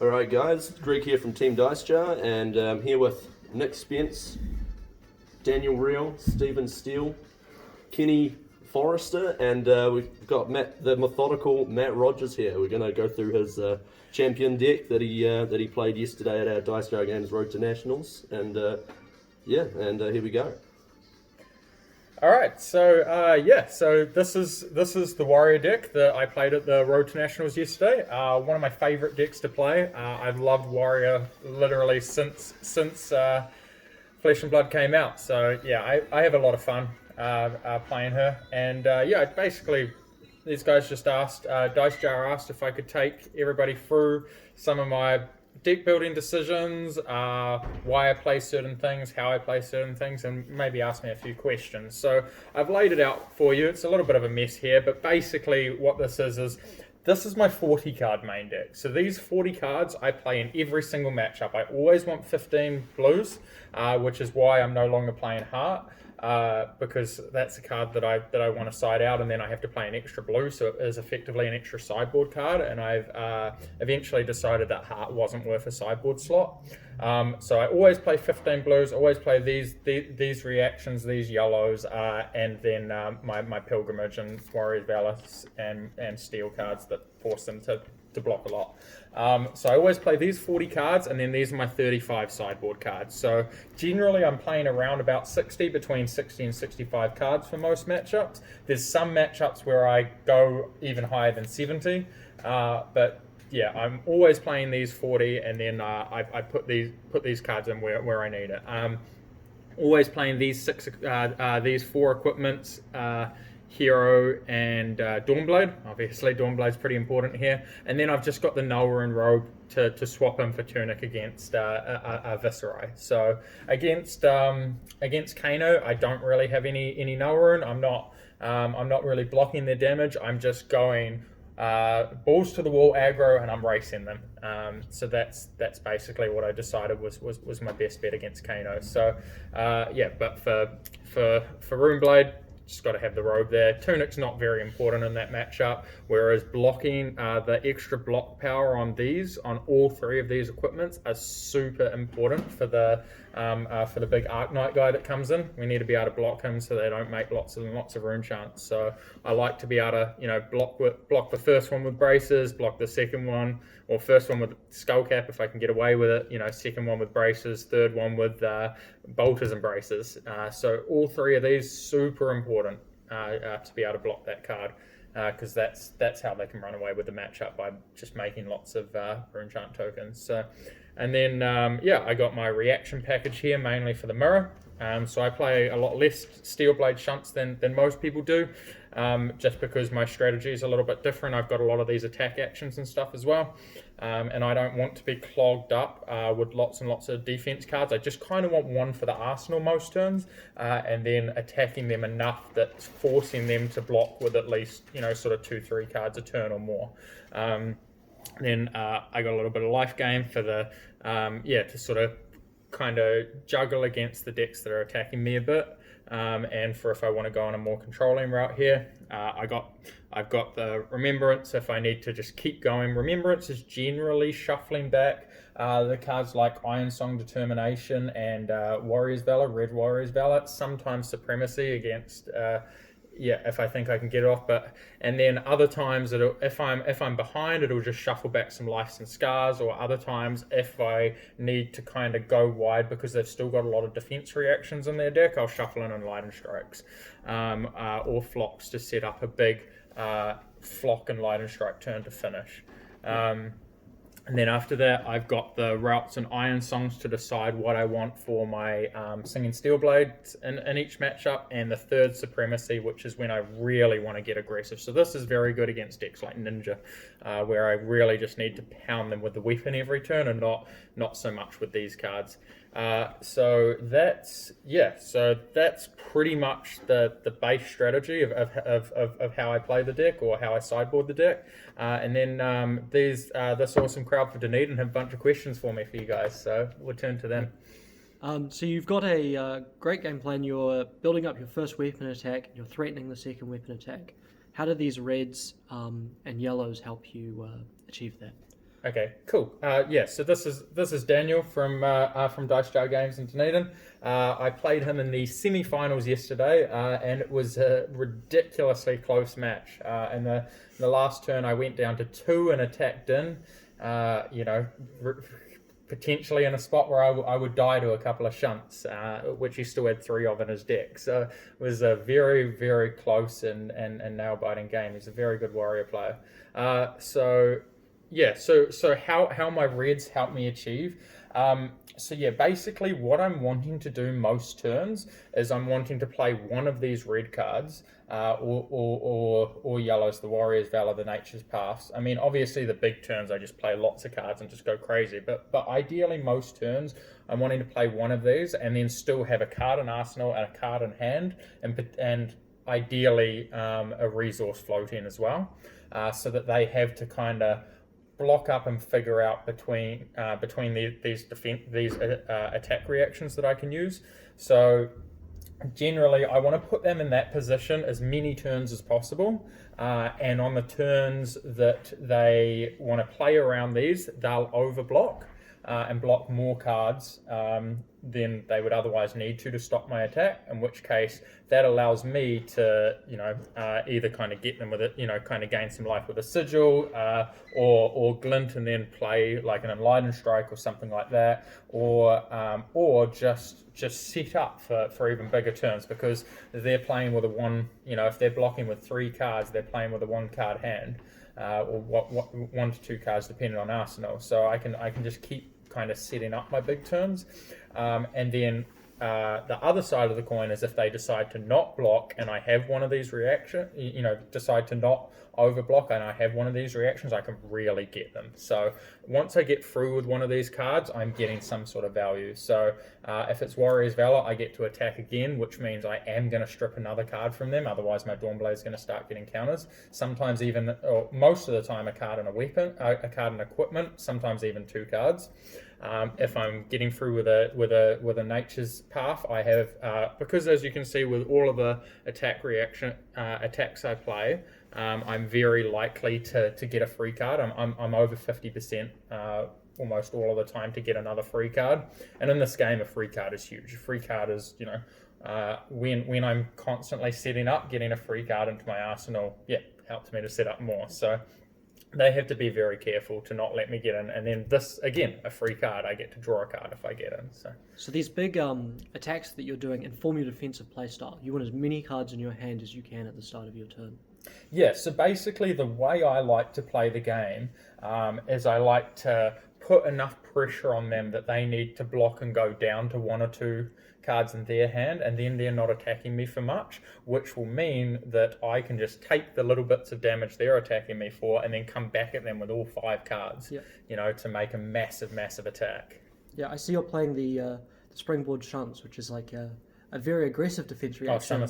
Alright guys, Greg here from Team Dice Jar, and I'm here with Nick Spence, Daniel Reel, Stephen Steele, Kenny Forrester, and we've got the Methodical Matt Rogers here. We're going to go through his champion deck that he played yesterday at our Dice Jar Games Road to Nationals, and here we go. All right, so this is the Warrior deck that I played at the Road to Nationals yesterday. One of my favorite decks to play. I've loved Warrior literally since Flesh and Blood came out. So yeah, I have a lot of fun playing her. And basically these guys just asked, Dice Jar asked if I could take everybody through some of my deck building decisions, why I play certain things, how I play certain things, and maybe ask me a few questions. So I've laid it out for you. It's a little bit of a mess here, but basically what this is this is my 40 card main deck. So these 40 cards I play in every single matchup. I always want 15 blues, which is why I'm no longer playing Heart. Because that's a card that I want to side out, and then I have to play an extra blue, so it is effectively an extra sideboard card. And I've eventually decided that Heart wasn't worth a sideboard slot. So I always play 15 blues, always play these reactions, these yellows, and then my Pilgrimage and Warrior's Valor and Steel cards that force them to block a lot. So I always play these 40 cards, and then these are my 35 sideboard cards. So generally I'm playing around about between 60 and 65 cards for most matchups. There's some matchups where I go even higher than 70, but yeah, I'm always playing these 40, and then I put these cards in where I need it. Always playing these four equipments, Hero and Dawnblade. Obviously Dawnblade's pretty important here, and then I've just got the Noah and Robe to swap in for Tunic against Viserai. So against Kano, I don't really have any Noah. I'm not really blocking their damage. I'm just going balls to the wall aggro, and I'm racing them. So that's basically what I decided was my best bet against Kano. So but for Runeblade, just got to have the Robe there. Tunic's not very important in that matchup, whereas blocking the extra block power on all three of these equipments are super important for the big Arc Knight guy that comes in. We need to be able to block him so they don't make lots of rune chants. So I like to be able to block the first one with braces, block the second one, or first one with Skullcap if I can get away with it. Second one with braces, third one with bolters and braces. So all three of these super important to be able to block that card, because that's how they can run away with the matchup, by just making lots of rune chant tokens. So, and then I got my reaction package here mainly for the mirror. So I play a lot less Steel Blade shunts than most people do, just because my strategy is a little bit different. I've got a lot of these attack actions and stuff as well, and I don't want to be clogged up with lots and lots of defense cards. I just kind of want one for the arsenal most turns, and then attacking them enough that's forcing them to block with at least sort of 2-3 cards a turn or more. Then I got a little bit of life gain for the to sort of kind of juggle against the decks that are attacking me a bit, and for if I want to go on a more controlling route here, I've got the Remembrance if I need to just keep going. Remembrance is generally shuffling back the cards like Iron Song Determination and Warrior's Valor, Red Warrior's Valor, sometimes Supremacy against if I think I can get it off, and then other times if I'm behind, it'll just shuffle back some Lives and Scars, or other times if I need to kind of go wide because they've still got a lot of defense reactions in their deck, I'll shuffle in Lightning Strikes, or Flocks to set up a big Flock and Lightning Strike turn to finish. And then after that, I've got the Routes and Iron Songs to decide what I want for my Singing Steel Blades in each matchup, and the third Supremacy, which is when I really want to get aggressive. So this is very good against decks like Ninja, where I really just need to pound them with the weapon every turn, and not so much with these cards. So that's pretty much the base strategy of how I play the deck, or how I sideboard the deck. And then this awesome crowd for Dunedin have a bunch of questions for me for you guys, so we'll turn to them. So you've got a great game plan. You're building up your first weapon attack, and you're threatening the second weapon attack. How do these reds and yellows help you achieve that? Okay, cool. So this is Daniel from Dice Jar Games in Dunedin. I played him in the semi-finals yesterday, and it was a ridiculously close match. In the last turn, I went down to 2 and attacked in. Potentially in a spot where I would die to a couple of shunts, which he still had 3 of in his deck. So it was a very, very close and nail-biting game. He's a very good warrior player. So how my reds help me achieve. Basically what I'm wanting to do most turns is I'm wanting to play one of these red cards, or yellows, the Warrior's Valor, the Nature's Paths. I mean, obviously the big turns I just play lots of cards and just go crazy, but ideally most turns I'm wanting to play one of these and then still have a card in arsenal and a card in hand, and ideally a resource float in as well, so that they have to kind of block up and figure out between these attack reactions that I can use. So generally I want to put them in that position as many turns as possible, and on the turns that they want to play around these, they'll overblock and block more cards than they would otherwise need to stop my attack, in which case that allows me to either kind of get them with it, kind of gain some life with a sigil, or glint and then play like an enlightened strike or something like that, or just set up for even bigger turns, because they're playing with a one, if they're blocking with 3 cards, they're playing with a 1 card hand, or 1 to 2 cards depending on arsenal. So I can just keep kind of setting up my big turns, and then the other side of the coin is if they decide to not block and I have one of these reactions, decide to not overblock and I have one of these reactions, I can really get them. So once I get through with one of these cards, I'm getting some sort of value. So if it's Warrior's Valor, I get to attack again, which means I am going to strip another card from them. Otherwise, my Dawnblade is going to start getting counters. Sometimes even, or most of the time, a card and a weapon, a card and equipment. Sometimes even 2 cards. If I'm getting through with a Nature's Path, I have because as you can see with all of the attacks I play, I'm very likely to get a free card. I'm over 50% almost all of the time to get another free card, and in this game a free card is huge. A free card is when I'm constantly setting up, getting a free card into my arsenal helps me to set up more. So they have to be very careful to not let me get in, and then this again, a free card, I get to draw a card if I get in. So these big attacks that you're doing inform your defensive playstyle. You want as many cards in your hand as you can at the start of your turn. Yeah, so basically the way I like to play the game is I like to put enough pressure on them that they need to block and go down to 1 or 2 cards in their hand, and then they're not attacking me for much, which will mean that I can just take the little bits of damage they're attacking me for and then come back at them with all 5 cards, to make a massive attack. Yeah, I see you're playing the Springboard Shunts, which is like a very aggressive defense reaction.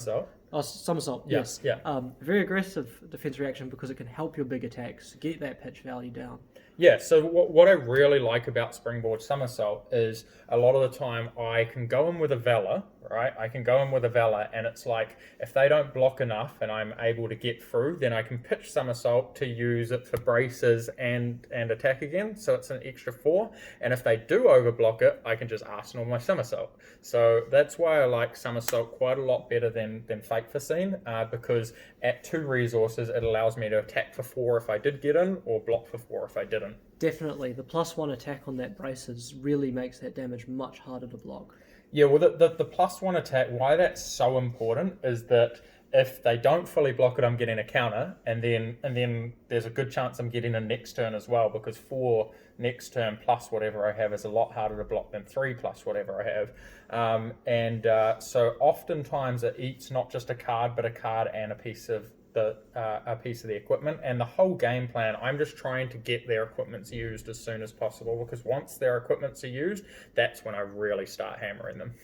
Somersault, yes. Yeah. Very aggressive defense reaction because it can help your big attacks get that pitch value down. Yeah, so what I really like about Springboard Somersault is a lot of the time I can go in with a Valor, right? I can go in with a Valor, and it's like if they don't block enough and I'm able to get through, then I can pitch Somersault to use it for braces and attack again, so it's an extra 4. And if they do overblock it, I can just arsenal my Somersault. So that's why I like Somersault quite a lot better than Fake Facine, because at 2 resources, it allows me to attack for 4 if I did get in, or block for 4 if I didn't. Definitely. The +1 attack on that braces really makes that damage much harder to block. Yeah, well, the +1 attack, why that's so important is that if they don't fully block it, I'm getting a counter, and then there's a good chance I'm getting a next turn as well, because 4 next turn plus whatever I have is a lot harder to block than 3 plus whatever I have. So oftentimes it eats not just a card, but a card and a piece of the equipment. And the whole game plan, I'm just trying to get their equipments used as soon as possible, because once their equipments are used, that's when I really start hammering them.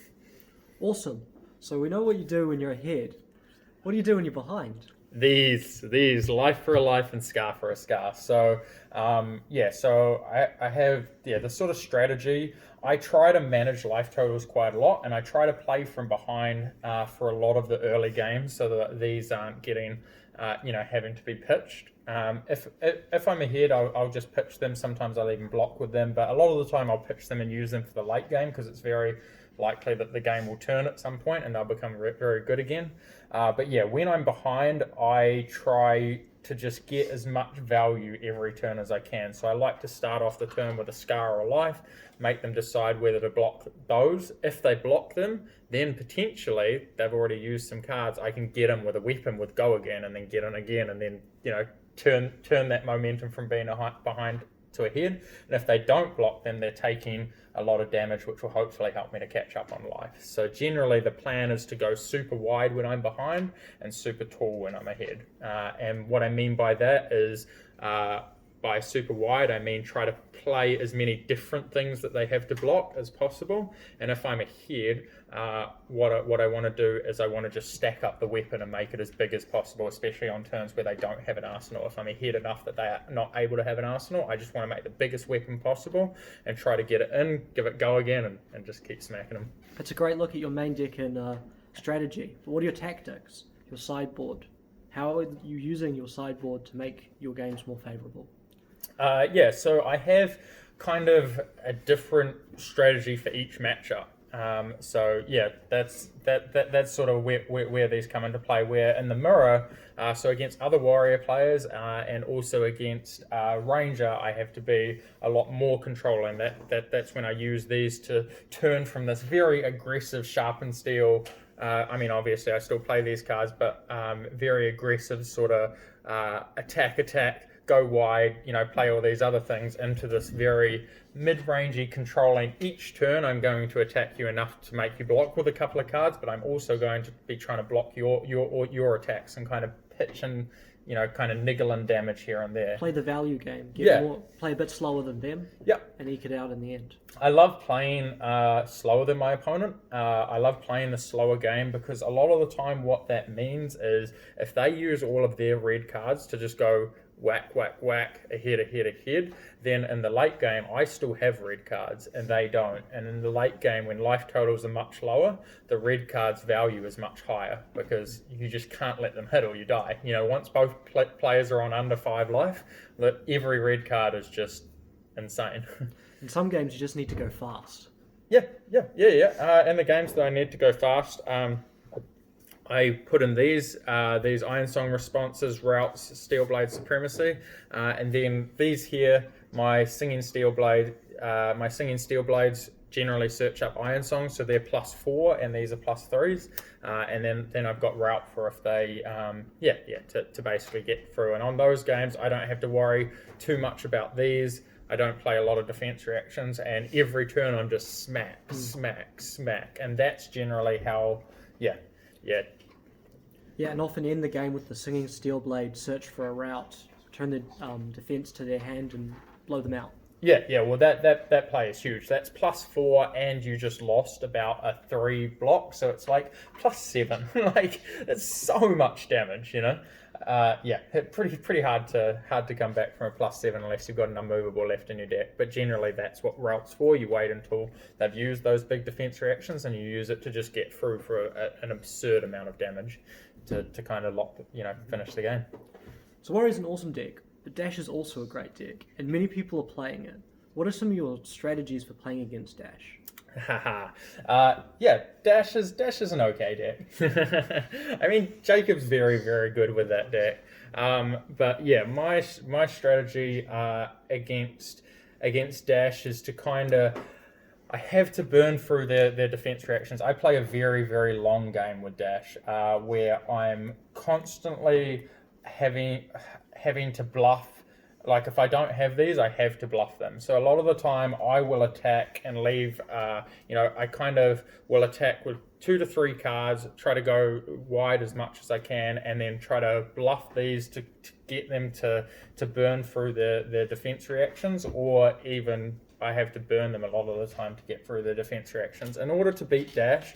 Awesome. So we know what you do when you're ahead. What do you do when you're behind? These life for a life and scar for a scar. So so I have the sort of strategy. I try to manage life totals quite a lot, and I try to play from behind for a lot of the early games, so that these aren't getting having to be pitched. If I'm ahead, I'll just pitch them. Sometimes I'll even block with them, but a lot of the time I'll pitch them and use them for the late game because it's very likely that the game will turn at some point and they'll become very good again. But yeah, when I'm behind, I try to just get as much value every turn as I can. So I like to start off the turn with a scar or a life, make them decide whether to block those. If they block them, then potentially they've already used some cards. I can get them with a weapon with go again and then get in again and then, turn that momentum from being behind to ahead. And if they don't block them, they're taking a lot of damage, which will hopefully help me to catch up on life. So generally the plan is to go super wide when I'm behind and super tall when I'm ahead. And what I mean by that is by super wide, I mean try to play as many different things that they have to block as possible. And if I'm ahead, what I want to do is I want to just stack up the weapon and make it as big as possible, especially on turns where they don't have an arsenal. If I'm ahead enough that they are not able to have an arsenal, I just want to make the biggest weapon possible and try to get it in, give it go again, and just keep smacking them. It's a great look at your main deck and strategy. But what are your tactics, your sideboard? How are you using your sideboard to make your games more favourable? So I have kind of a different strategy for each matchup. That's sort of where these come into play. Where in the mirror, so against other warrior players and also against ranger, I have to be a lot more controlling. That's when I use these to turn from this very aggressive sharpened steel. Obviously I still play these cards, but very aggressive sort of attack. Go wide, play all these other things into this very mid-rangey controlling. Each turn I'm going to attack you enough to make you block with a couple of cards, but I'm also going to be trying to block your attacks and kind of pitch and kind of niggle and damage here and there. Play the value game. Play a bit slower than them. Yep. And eke it out in the end. I love playing slower than my opponent. I love playing the slower game because a lot of the time what that means is if they use all of their red cards to just go whack, ahead, then in the late game, I still have red cards and they don't. And in the late game, when life totals are much lower, the red cards' value is much higher because you just can't let them hit or you die. Once both players are on under 5 life, that every red card is just insane. In some games, you just need to go fast. Yeah. In the games that I need to go fast, I put in these Iron Song responses, routes, Steelblade Supremacy, and then these here, my Singing Steelblades generally search up Iron Song, so they're +4, and these are +3s, and then I've got route for if they, to basically get through. And on those games, I don't have to worry too much about these. I don't play a lot of defense reactions, and every turn I'm just smack, and that's generally how, Yeah, and often end the game with the Singing Steelblade, search for a route, turn the defense to their hand and blow them out. Yeah. Well, that play is huge. That's +4, and you just lost about a 3 block, so it's like +7. Like it's so much damage, Pretty hard to come back from a +7 unless you've got an unmovable left in your deck. But generally, that's what routes for. You wait until they've used those big defense reactions, and you use it to just get through for an absurd amount of damage to kind of finish the game. So Warrior's an awesome deck, but Dash is also a great deck, and many people are playing it. What are some of your strategies for playing against Dash? Dash is an okay deck. I mean, Jacob's very, very good with that deck. But yeah, my strategy against Dash is to kind of, I have to burn through their defense reactions. I play a very, very long game with Dash, where I'm constantly having to bluff. Like if I don't have these, I have to bluff them. So a lot of the time I will attack and leave, I kind of will attack with 2 to 3 cards, try to go wide as much as I can, and then try to bluff these to get them to burn through their defense reactions, or even I have to burn them a lot of the time to get through their defense reactions. In order to beat Dash,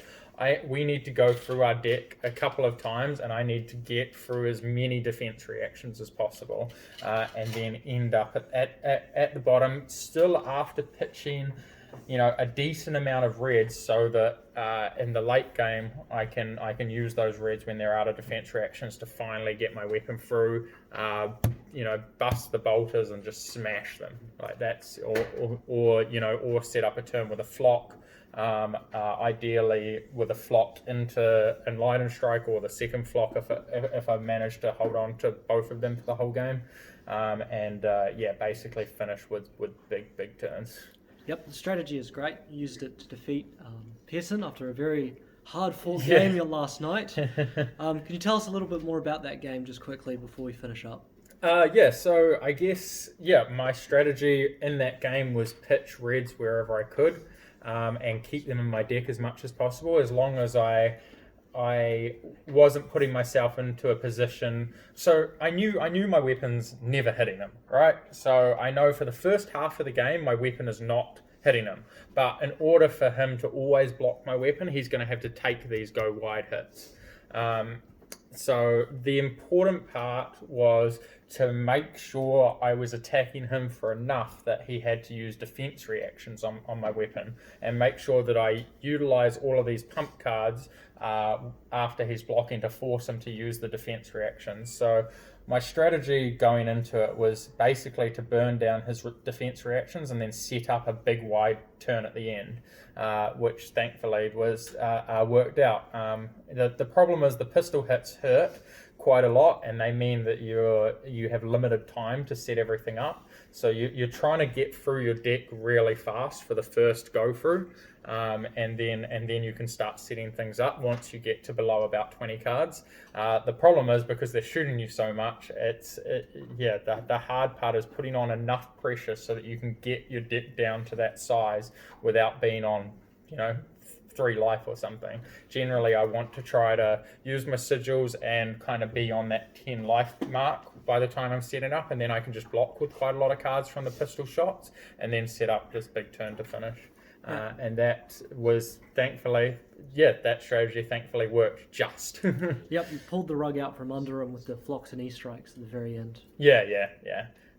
we need to go through our deck a couple of times, and I need to get through as many defense reactions as possible, and then end up at the bottom, still after pitching a decent amount of reds so that in the late game I can use those reds when they're out of defense reactions to finally get my weapon through, bust the bolters and just smash them. Like that's or set up a turn with a flock. Ideally with a flock into Enlightened Strike or the second flock if I manage to hold on to both of them for the whole game, basically finish with big turns. Yep, the strategy is great. You used it to defeat Pearson after a very hard-fought game your last night. Can you tell us a little bit more about that game just quickly before we finish up? So I guess my strategy in that game was pitch reds wherever I could. And keep them in my deck as much as possible, as long as I wasn't putting myself into a position. So I knew my weapon's never hitting them, right? So I know for the first half of the game, my weapon is not hitting him. But in order for him to always block my weapon, he's going to have to take these go wide hits. So the important part was to make sure I was attacking him for enough that he had to use defense reactions on my weapon, and make sure that I utilize all of these pump cards after he's blocking to force him to use the defense reactions. So my strategy going into it was basically to burn down his defense reactions and then set up a big wide turn at the end, which thankfully was worked out. The problem is the pistol hits hurt quite a lot, and they mean that you have limited time to set everything up. So you're trying to get through your deck really fast for the first go through, and then you can start setting things up once you get to below about 20 cards. The problem is because they're shooting you so much, the hard part is putting on enough pressure so that you can get your deck down to that size without being on 3 life or something. Generally, I want to try to use my sigils and kind of be on that 10 life mark by the time I'm setting up, and then I can just block with quite a lot of cards from the pistol shots and then set up this big turn to finish. And that was that strategy thankfully worked just. Yep, you pulled the rug out from under him with the flocks and E-strikes at the very end. Yeah.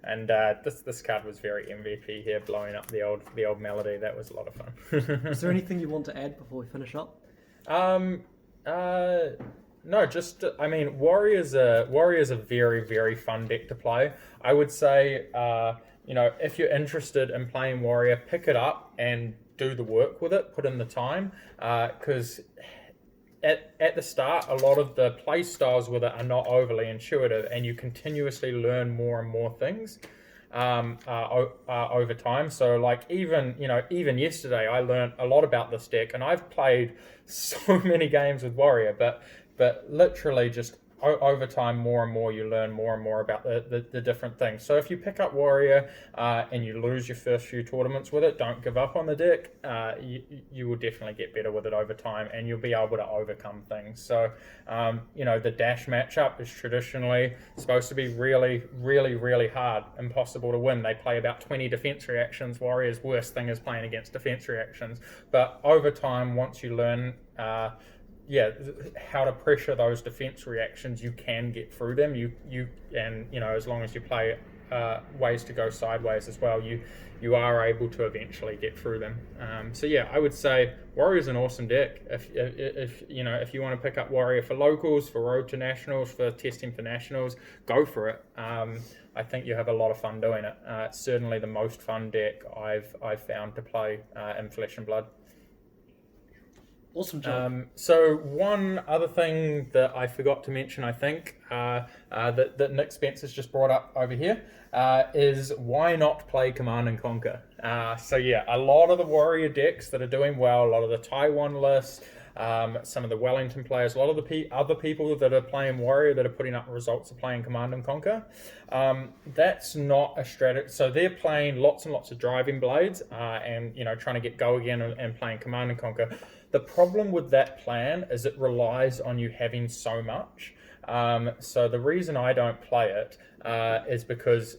And this card was very MVP here, blowing up the old melody. That was a lot of fun. Is there anything you want to add before we finish up? No, just Warrior's a very, very fun deck to play. I would say if you're interested in playing Warrior, pick it up and do the work with it. Put in the time, because at the start, a lot of the play styles with it are not overly intuitive, and you continuously learn more and more things over time. So, like even yesterday, I learned a lot about this deck, and I've played so many games with Warrior, but literally just over time, more and more you learn more and more about the different things. So if you pick up Warrior and you lose your first few tournaments with it, don't give up on the deck. You will definitely get better with it over time, and you'll be able to overcome things. So the dash matchup is traditionally supposed to be really, really, really hard, impossible to win. They play about 20 defense reactions. Warrior's worst thing is playing against defense reactions. But over time, once you learn how to pressure those defense reactions, you can get through them. As long as you play ways to go sideways as well, you are able to eventually get through them. I would say Warrior's an awesome deck. If you want to pick up Warrior for locals, for road to nationals, for testing for nationals, go for it. I think you have a lot of fun doing it. It's certainly the most fun deck I've found to play in Flesh and Blood. Awesome job. So one other thing that I forgot to mention, I think, that Nick Spence has just brought up over here, is why not play Command and Conquer? A lot of the Warrior decks that are doing well, a lot of the Taiwan lists, some of the Wellington players, a lot of the other people that are playing Warrior that are putting up results are playing Command and Conquer. That's not a strategy. So they're playing lots and lots of driving blades and trying to get go again and playing Command and Conquer. The problem with that plan is it relies on you having so much. So the reason I don't play it is because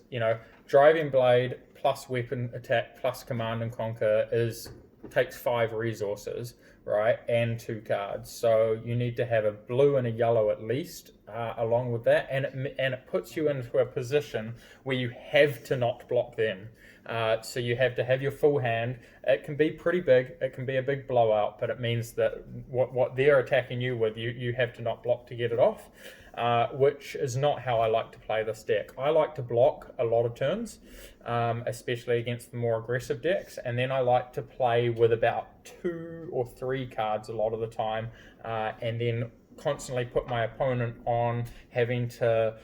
driving blade plus weapon attack plus Command and Conquer is takes 5 resources, right, and 2 cards. So you need to have a blue and a yellow at least along with that, and it puts you into a position where you have to not block them. So you have to have your full hand. It can be pretty big. It can be a big blowout, but it means that what they're attacking you with, you have to not block to get it off, which is not how I like to play this deck. I like to block a lot of turns, especially against the more aggressive decks, and then I like to play with about 2 or 3 cards a lot of the time, and then constantly put my opponent on having to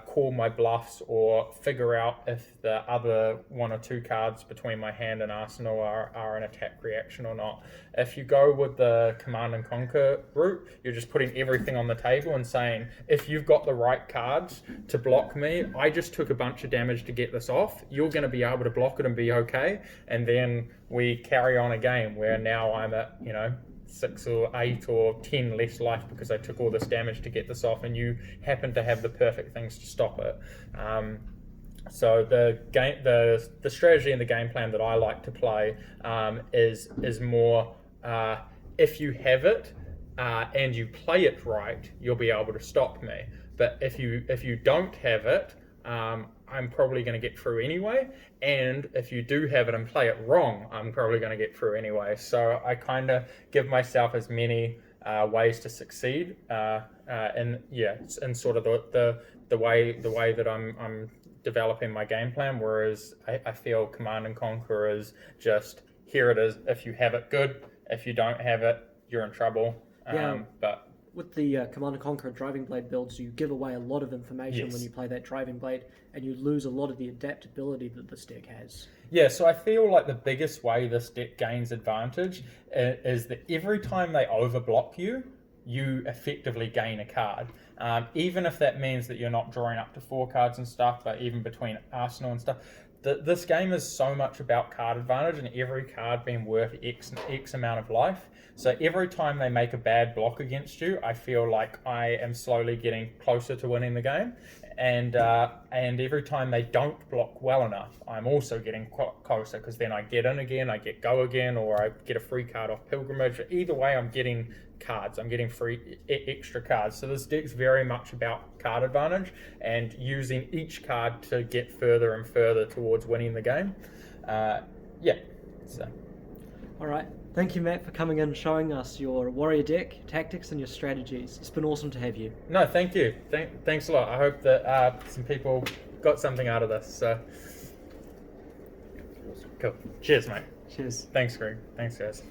call my bluffs or figure out if the other 1 or 2 cards between my hand and arsenal are an attack reaction or not. If you go with the command and conquer route, you're just putting everything on the table and saying, if you've got the right cards to block me, I just took a bunch of damage to get this off, you're going to be able to block it and be okay, and then we carry on a game where now I'm at 6 or 8 or 10 less life because I took all this damage to get this off, and you happen to have the perfect things to stop it. So the strategy and the game plan that I like to play is more if you have it and you play it right, you'll be able to stop me. But if you don't have it, I'm probably going to get through anyway, and if you do have it and play it wrong, I'm probably going to get through anyway. So I kind of give myself as many ways to succeed, and sort of the way that I'm developing my game plan. Whereas I feel Command and Conquer is just, here it is. If you have it, good. If you don't have it, you're in trouble. But with the Command and Conquer Driving Blade builds, you give away a lot of information Yes. when you play that Driving Blade, and you lose a lot of the adaptability that this deck has. Yeah, so I feel like the biggest way this deck gains advantage is that every time they overblock you, you effectively gain a card. Even if that means that you're not drawing up to 4 cards and stuff, but even between Arsenal and stuff, this game is so much about card advantage and every card being worth X amount of life. So every time they make a bad block against you, I feel like I am slowly getting closer to winning the game. And every time they don't block well enough, I'm also getting closer, because then I get in again, I get go again, or I get a free card off Pilgrimage. Either way, I'm getting cards. I'm getting free extra cards. So this deck's very much about card advantage and using each card to get further and further towards winning the game. So. All right. Thank you, Matt, for coming in and showing us your warrior deck, tactics, and your strategies. It's been awesome to have you. No, thank you. Thanks a lot. I hope that some people got something out of this. So. Cool. Cheers, mate. Cheers. Thanks, Greg. Thanks, guys.